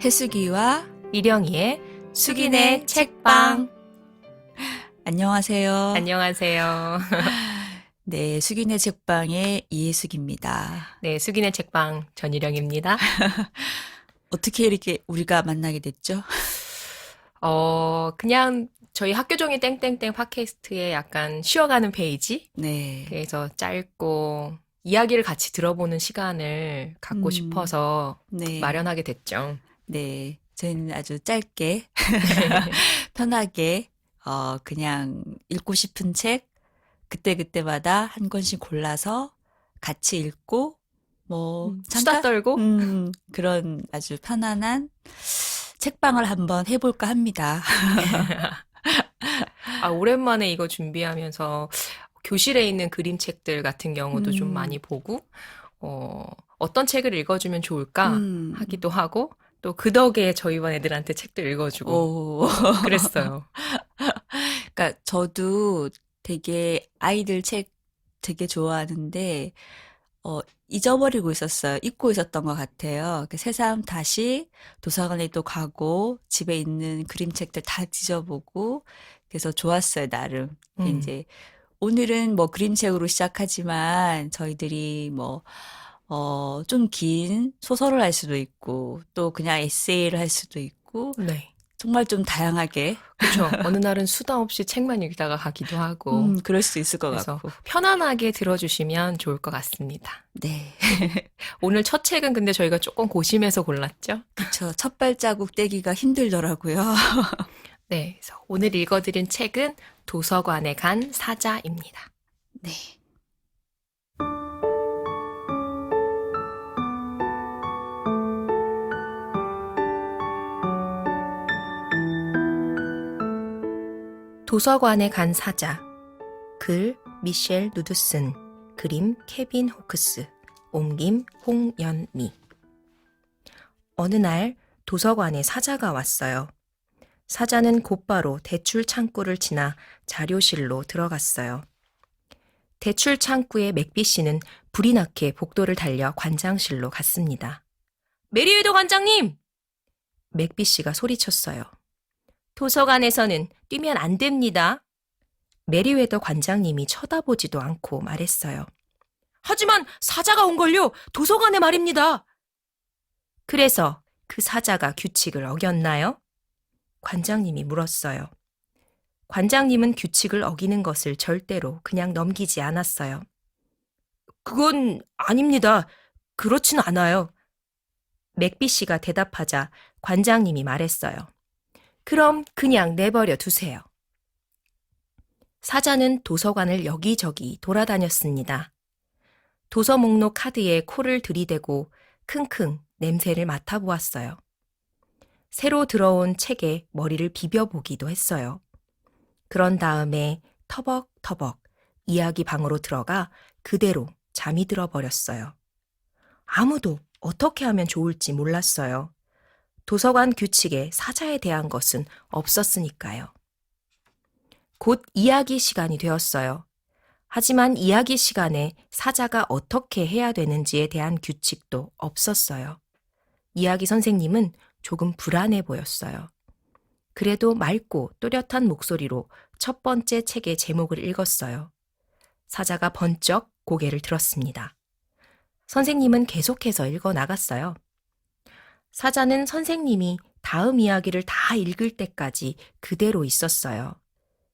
해수기와 미령이의 수기네 책방. 안녕하세요. 안녕하세요. 네, 수기네 책방의 이해숙입니다. 네, 수기네 책방 전희령입니다. 어떻게 이렇게 우리가 만나게 됐죠? 그냥 저희 학교종이 땡땡땡 팟캐스트에 약간 쉬어가는 페이지? 네. 그래서 짧고 이야기를 같이 들어보는 시간을 갖고 싶어서 네. 마련하게 됐죠. 네. 저희는 아주 짧게, 편하게, 그냥 읽고 싶은 책, 그때그때마다 한 권씩 골라서 같이 읽고, 수다 떨고? 그런 아주 편안한 책방을 한번 해볼까 합니다. 오랜만에 이거 준비하면서 교실에 있는 그림책들 같은 경우도 좀 많이 보고, 어떤 책을 읽어주면 좋을까 하기도 하고, 또 그 덕에 저희 반 애들한테 책도 읽어주고 그랬어요. 그러니까 저도 되게 아이들 책 되게 좋아하는데 잊어버리고 있었어요. 잊고 있었던 것 같아요. 새삼 다시 도서관에 또 가고 집에 있는 그림책들 다 뒤져보고 그래서 좋았어요, 나름. 이제 오늘은 그림책으로 시작하지만 저희들이 좀 긴 소설을 할 수도 있고, 또 그냥 에세이를 할 수도 있고, 네. 정말 좀 다양하게. 그렇죠. 어느 날은 수다 없이 책만 읽다가 가기도 하고. 그럴 수 있을 것 그래서 같고. 편안하게 들어주시면 좋을 것 같습니다. 네. 오늘 첫 책은 근데 저희가 조금 고심해서 골랐죠? 그쵸. 첫 발자국 떼기가 힘들더라고요. 네. 그래서 오늘 읽어드린 책은 도서관에 간 사자입니다. 네. 도서관에 간 사자. 글 미셸 누드슨. 그림 케빈 호크스. 옮김 홍연미. 어느 날 도서관에 사자가 왔어요. 사자는 곧바로 대출 창구를 지나 자료실로 들어갔어요. 대출 창구의 맥비 씨는 불이 나게 복도를 달려 관장실로 갔습니다. 메리웨더 관장님! 맥비 씨가 소리쳤어요. 도서관에서는 뛰면 안 됩니다. 메리웨더 관장님이 쳐다보지도 않고 말했어요. 하지만 사자가 온걸요. 도서관에 말입니다. 그래서 그 사자가 규칙을 어겼나요? 관장님이 물었어요. 관장님은 규칙을 어기는 것을 절대로 그냥 넘기지 않았어요. 그건 아닙니다. 그렇진 않아요. 맥비 씨가 대답하자 관장님이 말했어요. 그럼 그냥 내버려 두세요. 사자는 도서관을 여기저기 돌아다녔습니다. 도서 목록 카드에 코를 들이대고 킁킁 냄새를 맡아보았어요. 새로 들어온 책에 머리를 비벼보기도 했어요. 그런 다음에 터벅터벅 이야기 방으로 들어가 그대로 잠이 들어버렸어요. 아무도 어떻게 하면 좋을지 몰랐어요. 도서관 규칙에 사자에 대한 것은 없었으니까요. 곧 이야기 시간이 되었어요. 하지만 이야기 시간에 사자가 어떻게 해야 되는지에 대한 규칙도 없었어요. 이야기 선생님은 조금 불안해 보였어요. 그래도 맑고 또렷한 목소리로 첫 번째 책의 제목을 읽었어요. 사자가 번쩍 고개를 들었습니다. 선생님은 계속해서 읽어 나갔어요. 사자는 선생님이 다음 이야기를 다 읽을 때까지 그대로 있었어요.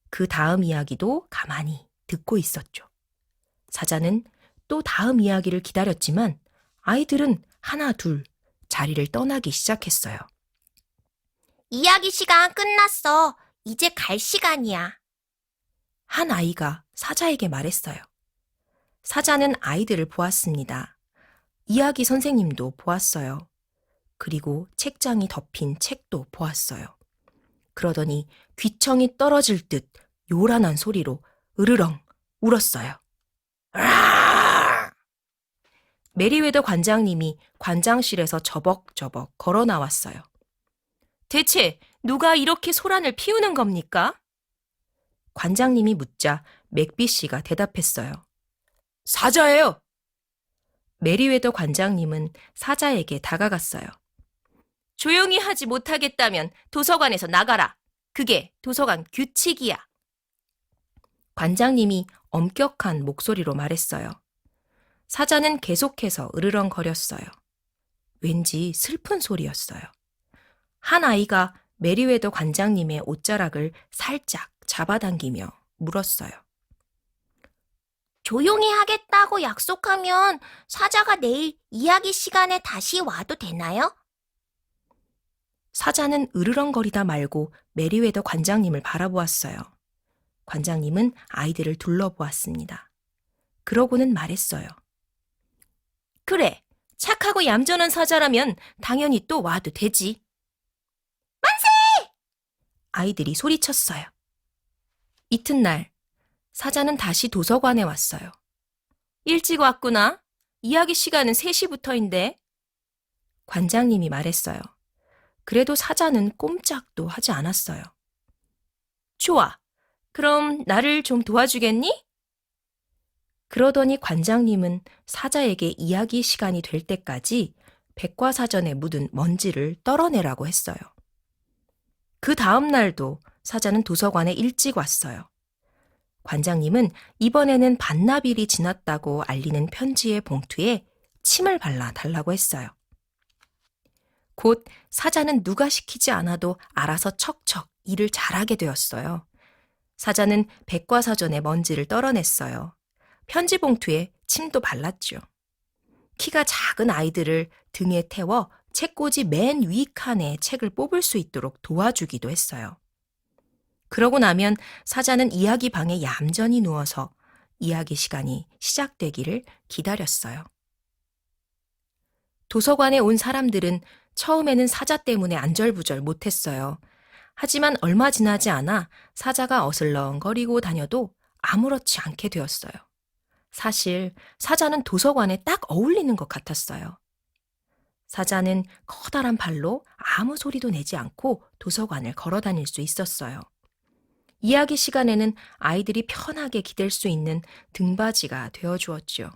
그 다음 이야기도 가만히 듣고 있었죠. 사자는 또 다음 이야기를 기다렸지만 아이들은 하나 둘 자리를 떠나기 시작했어요. 이야기 시간 끝났어. 이제 갈 시간이야. 한 아이가 사자에게 말했어요. 사자는 아이들을 보았습니다. 이야기 선생님도 보았어요. 그리고 책장이 덮인 책도 보았어요. 그러더니 귀청이 떨어질 듯 요란한 소리로 으르렁 울었어요. 메리웨더 관장님이 관장실에서 저벅저벅 걸어 나왔어요. 대체 누가 이렇게 소란을 피우는 겁니까? 관장님이 묻자 맥비 씨가 대답했어요. 사자예요. 메리웨더 관장님은 사자에게 다가갔어요. 조용히 하지 못하겠다면 도서관에서 나가라. 그게 도서관 규칙이야. 관장님이 엄격한 목소리로 말했어요. 사자는 계속해서 으르렁거렸어요. 왠지 슬픈 소리였어요. 한 아이가 메리웨더 관장님의 옷자락을 살짝 잡아당기며 물었어요. 조용히 하겠다고 약속하면 사자가 내일 이야기 시간에 다시 와도 되나요? 사자는 으르렁거리다 말고 메리웨더 관장님을 바라보았어요. 관장님은 아이들을 둘러보았습니다. 그러고는 말했어요. 그래, 착하고 얌전한 사자라면 당연히 또 와도 되지. 아이들이 소리쳤어요. 이튿날 사자는 다시 도서관에 왔어요. 일찍 왔구나. 이야기 시간은 3시부터인데. 관장님이 말했어요. 그래도 사자는 꼼짝도 하지 않았어요. 좋아. 그럼 나를 좀 도와주겠니? 그러더니 관장님은 사자에게 이야기 시간이 될 때까지 백과사전에 묻은 먼지를 떨어내라고 했어요. 그 다음 날도 사자는 도서관에 일찍 왔어요. 관장님은 이번에는 반나절이 지났다고 알리는 편지의 봉투에 침을 발라 달라고 했어요. 곧 사자는 누가 시키지 않아도 알아서 척척 일을 잘하게 되었어요. 사자는 백과사전에 먼지를 떨어냈어요. 편지 봉투에 침도 발랐죠. 키가 작은 아이들을 등에 태워 책꽂이 맨 위 칸에 책을 뽑을 수 있도록 도와주기도 했어요. 그러고 나면 사자는 이야기 방에 얌전히 누워서 이야기 시간이 시작되기를 기다렸어요. 도서관에 온 사람들은 처음에는 사자 때문에 안절부절 못했어요. 하지만 얼마 지나지 않아 사자가 어슬렁거리고 다녀도 아무렇지 않게 되었어요. 사실 사자는 도서관에 딱 어울리는 것 같았어요. 사자는 커다란 발로 아무 소리도 내지 않고 도서관을 걸어 다닐 수 있었어요. 이야기 시간에는 아이들이 편하게 기댈 수 있는 등받이가 되어주었죠.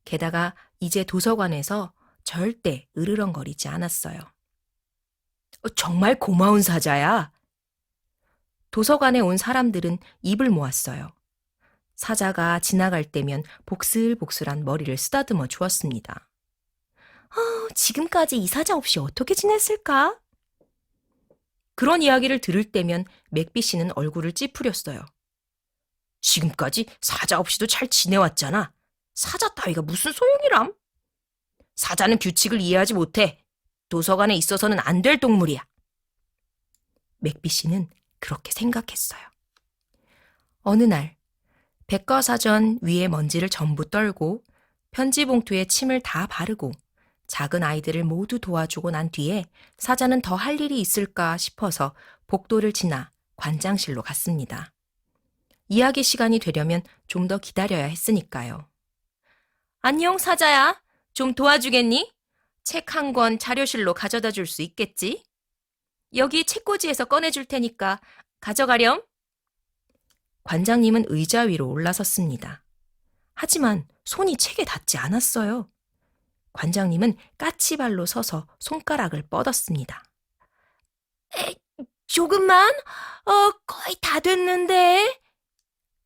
게다가 이제 도서관에서 절대 으르렁거리지 않았어요. 정말 고마운 사자야. 도서관에 온 사람들은 입을 모았어요. 사자가 지나갈 때면 복슬복슬한 머리를 쓰다듬어 주었습니다. 지금까지 이 사자 없이 어떻게 지냈을까? 그런 이야기를 들을 때면 맥비 씨는 얼굴을 찌푸렸어요. 지금까지 사자 없이도 잘 지내왔잖아. 사자 따위가 무슨 소용이람? 사자는 규칙을 이해하지 못해. 도서관에 있어서는 안 될 동물이야. 맥비 씨는 그렇게 생각했어요. 어느 날 백과사전 위에 먼지를 전부 떨고 편지 봉투에 침을 다 바르고 작은 아이들을 모두 도와주고 난 뒤에 사자는 더 할 일이 있을까 싶어서 복도를 지나 관장실로 갔습니다. 이야기 시간이 되려면 좀 더 기다려야 했으니까요. 안녕, 사자야. 좀 도와주겠니? 책 한 권 자료실로 가져다 줄 수 있겠지? 여기 책꽂이에서 꺼내줄 테니까 가져가렴. 관장님은 의자 위로 올라섰습니다. 하지만 손이 책에 닿지 않았어요. 관장님은 까치발로 서서 손가락을 뻗었습니다. 조금만? 거의 다 됐는데.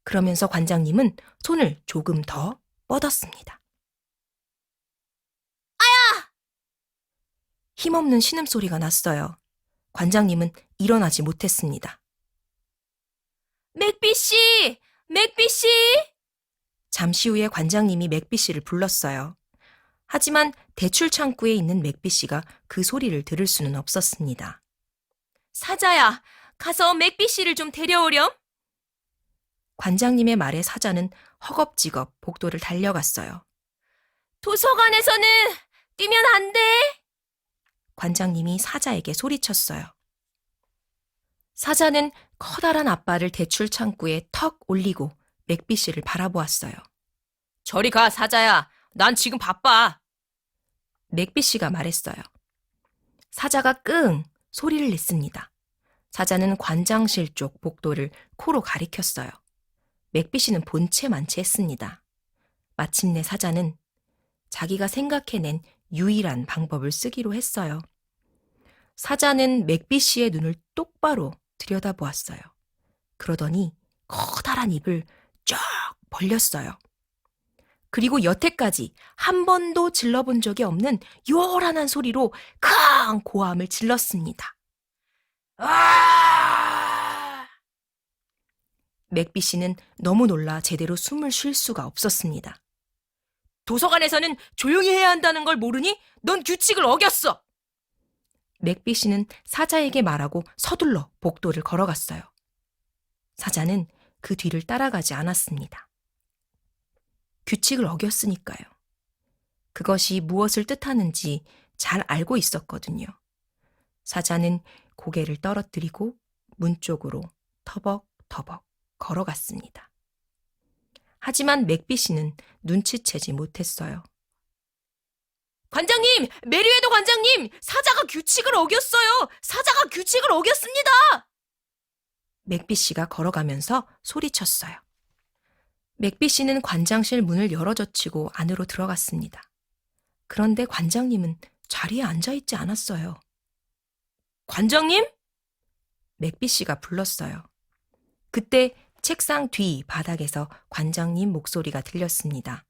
그러면서 관장님은 손을 조금 더 뻗었습니다. 아야! 힘없는 신음소리가 났어요. 관장님은 일어나지 못했습니다. 맥비 씨! 맥비 씨! 잠시 후에 관장님이 맥비 씨를 불렀어요. 하지만 대출 창구에 있는 맥비 씨가 그 소리를 들을 수는 없었습니다. 사자야, 가서 맥비 씨를 좀 데려오렴. 관장님의 말에 사자는 허겁지겁 복도를 달려갔어요. 도서관에서는 뛰면 안 돼. 관장님이 사자에게 소리쳤어요. 사자는 커다란 앞발을 대출 창구에 턱 올리고 맥비 씨를 바라보았어요. 저리 가, 사자야. 난 지금 바빠. 맥비 씨가 말했어요. 사자가 끙 소리를 냈습니다. 사자는 관장실 쪽 복도를 코로 가리켰어요. 맥비 씨는 본체만체했습니다. 마침내 사자는 자기가 생각해낸 유일한 방법을 쓰기로 했어요. 사자는 맥비 씨의 눈을 똑바로 들여다보았어요. 그러더니 커다란 입을 쫙 벌렸어요. 그리고 여태까지 한 번도 질러본 적이 없는 요란한 소리로 큰 고함을 질렀습니다. 아! 맥비 씨는 너무 놀라 제대로 숨을 쉴 수가 없었습니다. 도서관에서는 조용히 해야 한다는 걸 모르니? 넌 규칙을 어겼어! 맥비 씨는 사자에게 말하고 서둘러 복도를 걸어갔어요. 사자는 그 뒤를 따라가지 않았습니다. 규칙을 어겼으니까요. 그것이 무엇을 뜻하는지 잘 알고 있었거든요. 사자는 고개를 떨어뜨리고 문 쪽으로 터벅터벅 걸어갔습니다. 하지만 맥비 씨는 눈치채지 못했어요. 관장님! 메리웨더 관장님! 사자가 규칙을 어겼어요! 사자가 규칙을 어겼습니다! 맥비 씨가 걸어가면서 소리쳤어요. 맥비 씨는 관장실 문을 열어젖히고 안으로 들어갔습니다. 그런데 관장님은 자리에 앉아있지 않았어요. 관장님? 맥비 씨가 불렀어요. 그때 책상 뒤 바닥에서 관장님 목소리가 들렸습니다.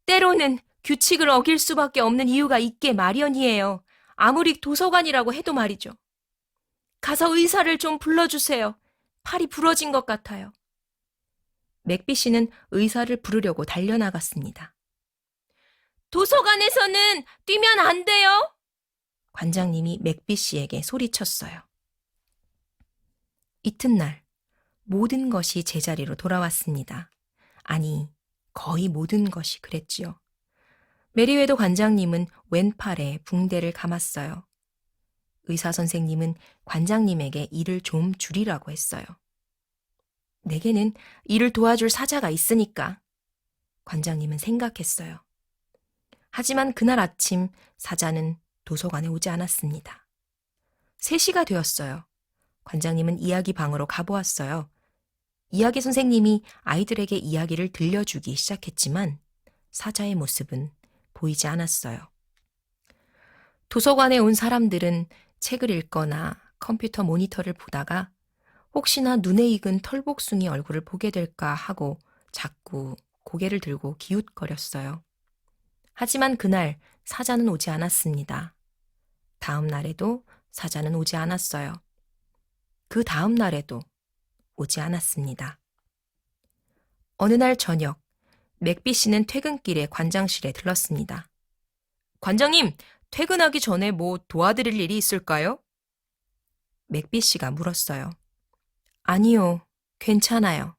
때로는 규칙을 어길 수밖에 없는 이유가 있게 마련이에요. 아무리 도서관이라고 해도 말이죠. 가서 의사를 좀 불러주세요. 팔이 부러진 것 같아요. 맥비 씨는 의사를 부르려고 달려나갔습니다. 도서관에서는 뛰면 안 돼요. 관장님이 맥비 씨에게 소리쳤어요. 이튿날 모든 것이 제자리로 돌아왔습니다. 아니, 거의 모든 것이 그랬지요. 메리웨더 관장님은 왼팔에 붕대를 감았어요. 의사 선생님은 관장님에게 일을 좀 줄이라고 했어요. 내게는 일을 도와줄 사자가 있으니까. 관장님은 생각했어요. 하지만 그날 아침 사자는 도서관에 오지 않았습니다. 3시가 되었어요. 관장님은 이야기 방으로 가보았어요. 이야기 선생님이 아이들에게 이야기를 들려주기 시작했지만 사자의 모습은 보이지 않았어요. 도서관에 온 사람들은 책을 읽거나 컴퓨터 모니터를 보다가 혹시나 눈에 익은 털복숭이 얼굴을 보게 될까 하고 자꾸 고개를 들고 기웃거렸어요. 하지만 그날 사자는 오지 않았습니다. 다음 날에도 사자는 오지 않았어요. 그 다음 날에도 오지 않았습니다. 어느 날 저녁, 맥비 씨는 퇴근길에 관장실에 들렀습니다. 관장님, 퇴근하기 전에 뭐 도와드릴 일이 있을까요? 맥비 씨가 물었어요. 아니요, 괜찮아요.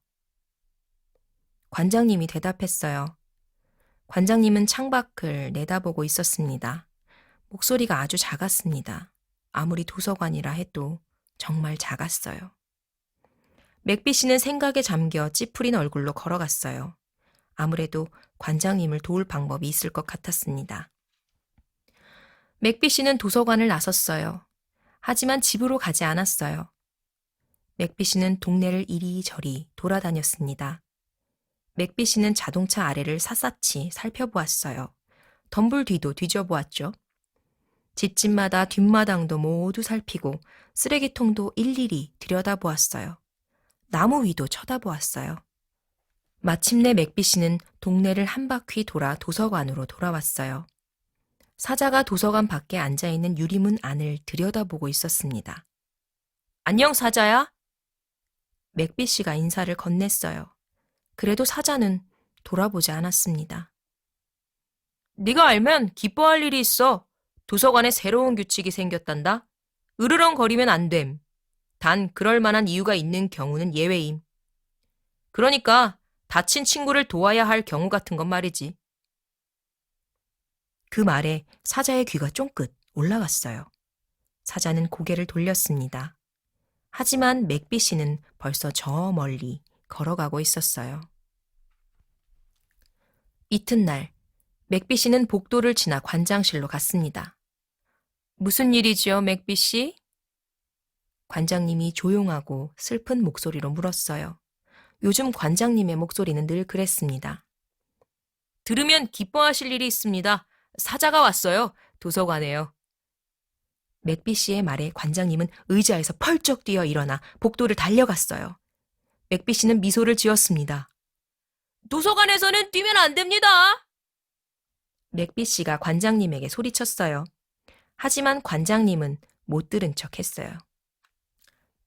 관장님이 대답했어요. 관장님은 창밖을 내다보고 있었습니다. 목소리가 아주 작았습니다. 아무리 도서관이라 해도 정말 작았어요. 맥비 씨는 생각에 잠겨 찌푸린 얼굴로 걸어갔어요. 아무래도 관장님을 도울 방법이 있을 것 같았습니다. 맥비 씨는 도서관을 나섰어요. 하지만 집으로 가지 않았어요. 맥비 씨는 동네를 이리저리 돌아다녔습니다. 맥비 씨는 자동차 아래를 샅샅이 살펴보았어요. 덤불 뒤도 뒤져보았죠. 집집마다 뒷마당도 모두 살피고 쓰레기통도 일일이 들여다보았어요. 나무 위도 쳐다보았어요. 마침내 맥비 씨는 동네를 한 바퀴 돌아 도서관으로 돌아왔어요. 사자가 도서관 밖에 앉아있는 유리문 안을 들여다보고 있었습니다. 안녕, 사자야. 맥비 씨가 인사를 건넸어요. 그래도 사자는 돌아보지 않았습니다. 네가 알면 기뻐할 일이 있어. 도서관에 새로운 규칙이 생겼단다. 으르렁거리면 안 됨. 단 그럴 만한 이유가 있는 경우는 예외임. 그러니까 다친 친구를 도와야 할 경우 같은 건 말이지. 그 말에 사자의 귀가 쫑긋 올라갔어요. 사자는 고개를 돌렸습니다. 하지만 맥비 씨는 벌써 저 멀리 걸어가고 있었어요. 이튿날 맥비 씨는 복도를 지나 관장실로 갔습니다. 무슨 일이지요, 맥비 씨? 관장님이 조용하고 슬픈 목소리로 물었어요. 요즘 관장님의 목소리는 늘 그랬습니다. 들으면 기뻐하실 일이 있습니다. 사자가 왔어요. 도서관에요. 맥비 씨의 말에 관장님은 의자에서 펄쩍 뛰어 일어나 복도를 달려갔어요. 맥비 씨는 미소를 지었습니다. 도서관에서는 뛰면 안 됩니다. 맥비 씨가 관장님에게 소리쳤어요. 하지만 관장님은 못 들은 척 했어요.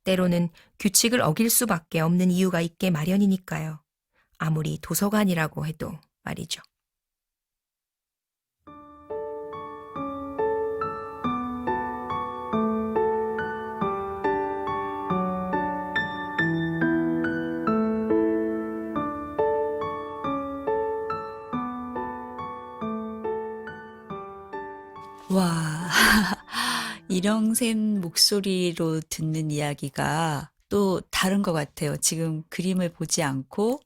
때로는 규칙을 어길 수밖에 없는 이유가 있게 마련이니까요. 아무리 도서관이라고 해도 말이죠. 와, 일영샘 목소리로 듣는 이야기가 또 다른 것 같아요. 지금 그림을 보지 않고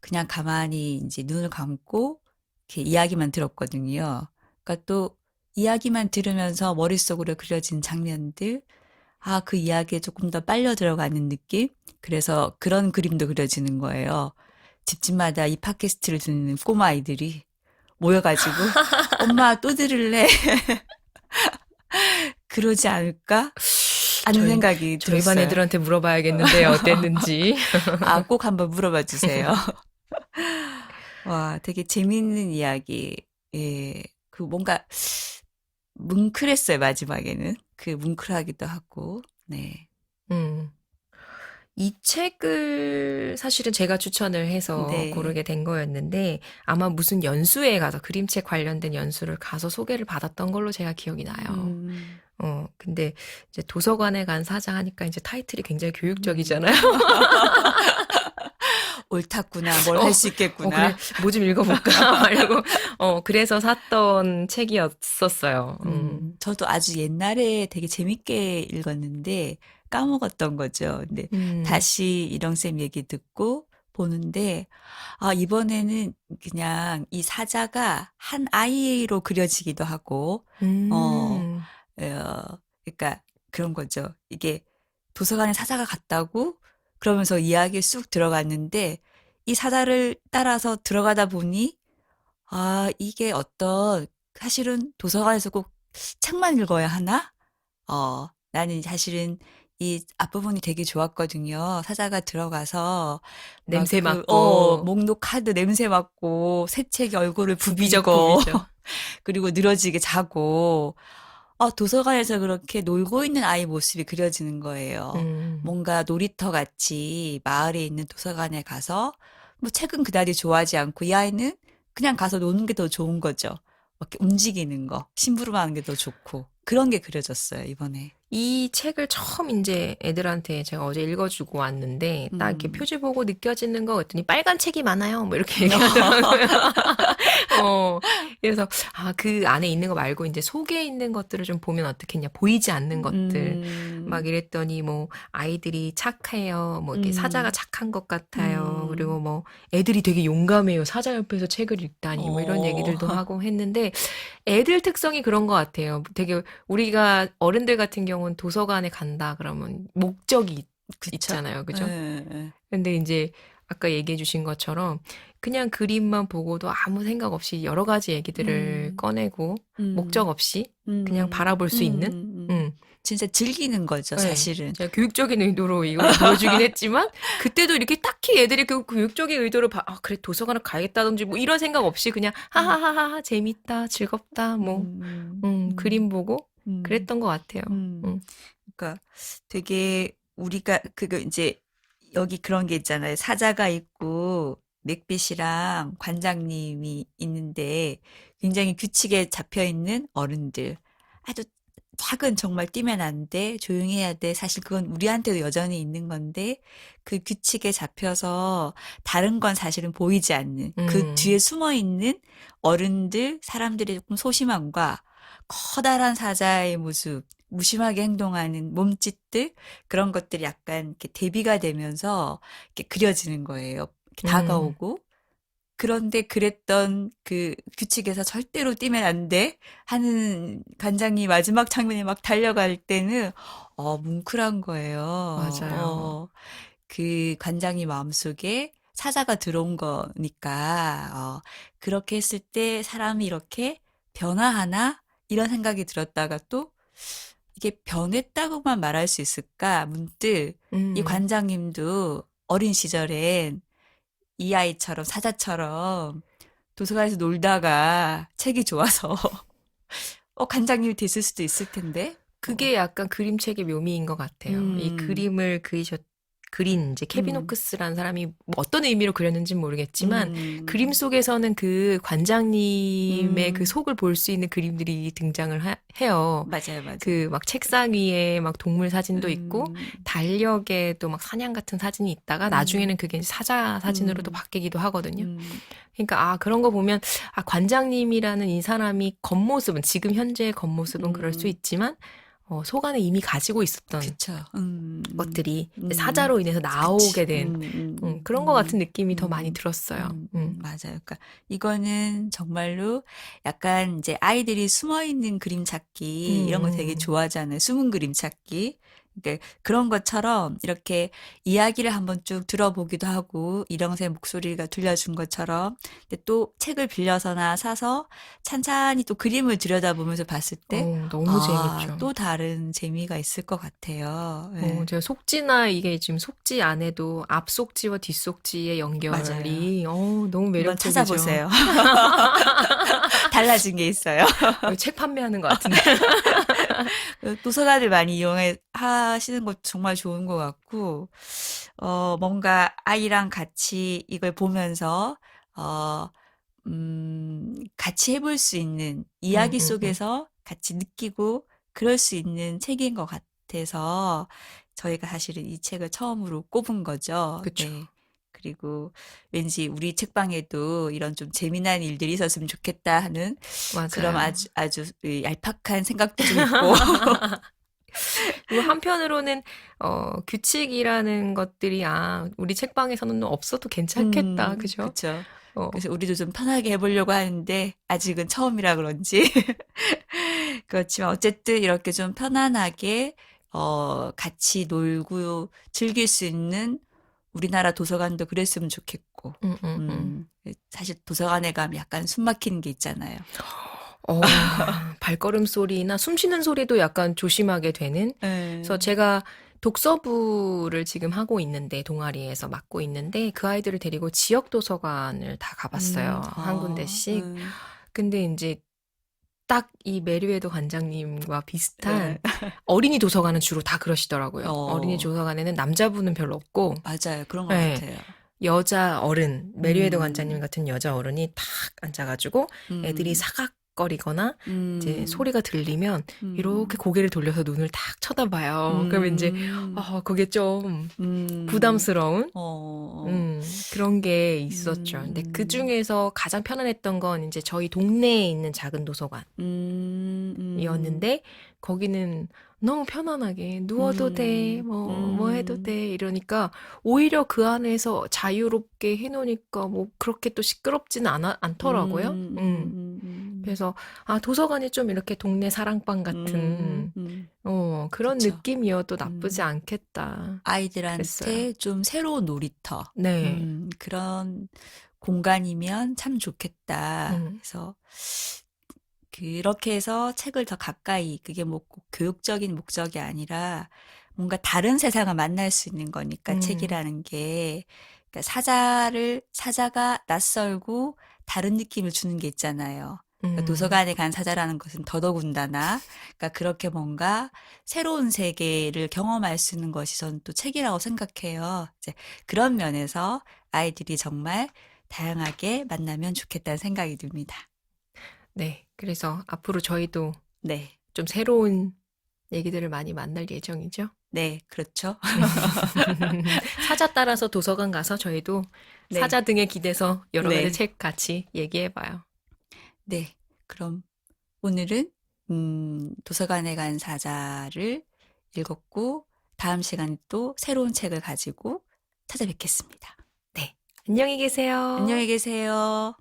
그냥 가만히 이제 눈을 감고 이렇게 이야기만 들었거든요. 그러니까 또 이야기만 들으면서 머릿속으로 그려진 장면들, 아, 그 이야기에 조금 더 빨려 들어가는 느낌? 그래서 그런 그림도 그려지는 거예요. 집집마다 이 팟캐스트를 듣는 꼬마아이들이 모여가지고, 엄마 또 들을래? 그러지 않을까? 하는 저희, 생각이 저희 반 들었어요. 애들한테 물어봐야겠는데요. 어땠는지. 아, 꼭 한번 물어봐 주세요. 와, 되게 재밌는 이야기. 예, 그 뭔가 뭉클했어요, 마지막에는. 그 뭉클하기도 하고, 네. 음. 이 책을 사실은 제가 추천을 해서 네. 고르게 된 거였는데 아마 무슨 연수회에 가서 그림책 관련된 연수를 가서 소개를 받았던 걸로 제가 기억이 나요. 근데 이제 도서관에 간 사자 하니까 이제 타이틀이 굉장히 교육적이잖아요. 옳았구나, 뭘 할 수 그래, 있겠구나. 뭐 좀 읽어볼까 하려고. 그래서 샀던 책이었었어요. 저도 아주 옛날에 되게 재밌게 읽었는데 까먹었던 거죠. 근데 다시 이령쌤 얘기 듣고 보는데, 아, 이번에는 그냥 이 사자가 한 아이로 그려지기도 하고, 어, 그러니까 그런 거죠. 이게 도서관에 사자가 갔다고 그러면서 이야기에 쑥 들어갔는데 이 사자를 따라서 들어가다 보니 아, 이게 어떤 사실은 도서관에서 꼭 책만 읽어야 하나? 나는 사실은 이 앞부분이 되게 좋았거든요. 사자가 들어가서 막 냄새 맡고 목록 카드 냄새 맡고 새책이 얼굴을 부비적 부비고 부비적. 그리고 늘어지게 자고 도서관에서 그렇게 놀고 있는 아이 모습이 그려지는 거예요. 뭔가 놀이터 같이 마을에 있는 도서관에 가서 뭐 책은 그다지 좋아하지 않고 이 아이는 그냥 가서 노는 게 더 좋은 거죠. 이렇게 움직이는 거, 심부름하는 게 더 좋고 그런 게 그려졌어요, 이번에. 이 책을 처음 이제 애들한테 제가 어제 읽어주고 왔는데 딱 이렇게 표지 보고 느껴지는 거 같더니 빨간 책이 많아요. 뭐 이렇게 얘기하더라고요. 그래서 그 안에 있는 거 말고 이제 속에 있는 것들을 좀 보면 어떻겠냐. 보이지 않는 것들. 막 이랬더니 뭐 아이들이 착해요. 뭐 이렇게 사자가 착한 것 같아요. 그리고 뭐 애들이 되게 용감해요. 사자 옆에서 책을 읽다니 뭐 이런 얘기들도 하고 했는데 애들 특성이 그런 것 같아요. 되게 우리가 어른들 같은 경우는 도서관에 간다 그러면 목적이 그쵸? 있잖아요. 그죠? 예. 근데 이제 아까 얘기해 주신 것처럼 그냥 그림만 보고도 아무 생각 없이 여러 가지 얘기들을 꺼내고 목적 없이 그냥 바라볼 수 있는 진짜 즐기는 거죠, 네. 사실은. 제가 교육적인 의도로 이걸 보여주긴 했지만 그때도 이렇게 딱히 애들이 그 교육적인 의도로 그래 도서관을 가야겠다든지 뭐 이런 생각 없이 그냥 하하하하 재밌다 즐겁다 뭐 그림 보고 그랬던 것 같아요. 그러니까 되게 우리가 그거 이제 여기 그런 게 있잖아요. 사자가 있고 맥빗이랑 관장님이 있는데 굉장히 규칙에 잡혀 있는 어른들. 아주 작은 정말 뛰면 안 돼, 조용히 해야 돼. 사실 그건 우리한테도 여전히 있는 건데 그 규칙에 잡혀서 다른 건 사실은 보이지 않는 그 뒤에 숨어 있는 어른들, 사람들의 조금 소심함과 커다란 사자의 모습, 무심하게 행동하는 몸짓들 그런 것들이 약간 이렇게 대비가 되면서 이렇게 그려지는 거예요. 이렇게 다가오고. 그런데 그랬던 그 규칙에서 절대로 뛰면 안 돼 하는 관장이 마지막 장면에 막 달려갈 때는 뭉클한 거예요. 맞아요. 그 관장이 마음속에 사자가 들어온 거니까 그렇게 했을 때 사람이 이렇게 변화하나 이런 생각이 들었다가 또 이게 변했다고만 말할 수 있을까? 문득 이 관장님도 어린 시절엔 이 아이처럼 사자처럼 도서관에서 놀다가 책이 좋아서 관장님이 됐을 수도 있을 텐데. 그게 약간 그림책의 묘미인 것 같아요. 이 그림을 그린 이제 케빈 호크스라는 사람이 뭐 어떤 의미로 그렸는지는 모르겠지만 그림 속에서는 그 관장님의 그 속을 볼 수 있는 그림들이 등장을 해요. 맞아요, 맞아요. 그 막 책상 위에 막 동물 사진도 있고 달력에 또 막 사냥 같은 사진이 있다가 나중에는 그게 이제 사자 사진으로도 바뀌기도 하거든요. 그러니까 그런 거 보면 관장님이라는 이 사람이 겉모습은 지금 현재의 겉모습은 그럴 수 있지만 속 안에 이미 가지고 있었던 그쵸. 것들이 사자로 인해서 나오게 된 그런 것 같은 느낌이 더 많이 들었어요. 맞아요. 그러니까 이거는 정말로 약간 이제 아이들이 숨어 있는 그림 찾기 이런 거 되게 좋아하잖아요. 숨은 그림 찾기. 그러니까 그런 것처럼 이렇게 이야기를 한번 쭉 들어보기도 하고 이영세 목소리가 들려준 것처럼 근데 또 책을 빌려서나 사서 찬찬히 또 그림을 들여다보면서 봤을 때 너무 재밌죠. 또 다른 재미가 있을 것 같아요. 네. 제가 속지나 이게 지금 속지 안에도 앞 속지와 뒷 속지의 연결이 너무 한번 매력적이죠. 찾아보세요. 달라진 게 있어요. 책 판매하는 것 같은데. 도서관을 많이 이용하시는 것 정말 좋은 것 같고, 뭔가 아이랑 같이 이걸 보면서, 같이 해볼 수 있는 이야기 속에서 같이 느끼고 그럴 수 있는 책인 것 같아서 저희가 사실은 이 책을 처음으로 꼽은 거죠. 그쵸. 네. 그리고 왠지 우리 책방에도 이런 좀 재미난 일들이 있었으면 좋겠다 하는 그런 맞아요. 아주 얄팍한 생각도 좀 있고. 그리고 한편으로는 규칙이라는 것들이 우리 책방에서는 없어도 괜찮겠다. 그죠? 그쵸. 어, 그래서 우리도 좀 편하게 해보려고 하는데 아직은 처음이라 그런지 그렇지만 어쨌든 이렇게 좀 편안하게 같이 놀고 즐길 수 있는 우리나라 도서관도 그랬으면 좋겠고 사실 도서관에 가면 약간 숨 막히는 게 있잖아요. 발걸음 소리나 숨 쉬는 소리도 약간 조심하게 되는. 그래서 제가 독서부를 지금 하고 있는데 동아리에서 맡고 있는데 그 아이들을 데리고 지역 도서관을 다 가봤어요. 한 군데씩. 근데 이제 딱 이 메리웨더 관장님과 비슷한 어린이 도서관은 주로 다 그러시더라고요. 어린이 도서관에는 남자분은 별로 없고 맞아요. 그런 것 네. 같아요. 여자 어른, 메리웨더 관장님 같은 여자 어른이 탁 앉아가지고 애들이 사각거리거나 이제 소리가 들리면 이렇게 고개를 돌려서 눈을 탁 쳐다봐요. 그러면 이제 그게 좀 부담스러운 그런 게 있었죠. 근데 그 중에서 가장 편안했던 건 이제 저희 동네에 있는 작은 도서관이었는데 거기는 너무 편안하게 누워도 돼, 뭐 해도 돼 이러니까 오히려 그 안에서 자유롭게 해놓으니까 뭐 그렇게 또 시끄럽지는 않더라고요. 그래서 도서관이 좀 이렇게 동네 사랑방 같은 그런 그쵸. 느낌이어도 나쁘지 않겠다. 아이들한테 그랬어요. 좀 새로운 놀이터 네. 그런 공간이면 참 좋겠다. 그래서 그렇게 해서 책을 더 가까이 그게 뭐 꼭 교육적인 목적이 아니라 뭔가 다른 세상을 만날 수 있는 거니까 책이라는 게 그러니까 사자가 낯설고 다른 느낌을 주는 게 있잖아요. 그러니까 도서관에 간 사자라는 것은 더더군다나 그러니까 그렇게 뭔가 새로운 세계를 경험할 수 있는 것이 저는 또 책이라고 생각해요. 이제 그런 면에서 아이들이 정말 다양하게 만나면 좋겠다는 생각이 듭니다. 네. 그래서 앞으로 저희도 네. 좀 새로운 얘기들을 많이 만날 예정이죠. 네, 그렇죠. 사자 따라서 도서관 가서 저희도 네. 사자 등에 기대서 여러 가지 네. 책 같이 얘기해봐요. 네. 그럼 오늘은 도서관에 간 사자를 읽었고 다음 시간에 또 새로운 책을 가지고 찾아뵙겠습니다. 네. 안녕히 계세요. 안녕히 계세요.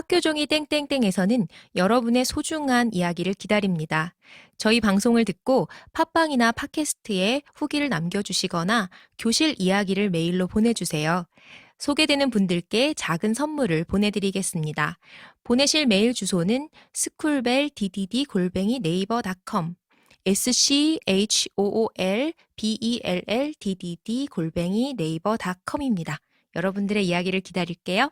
학교종이 땡땡땡에서는 여러분의 소중한 이야기를 기다립니다. 저희 방송을 듣고 팟빵이나 팟캐스트에 후기를 남겨주시거나 교실 이야기를 메일로 보내주세요. 소개되는 분들께 작은 선물을 보내드리겠습니다. 보내실 메일 주소는 schoolbelldddd@naver.com schoolbelldddd@naver.com입니다. 여러분들의 이야기를 기다릴게요.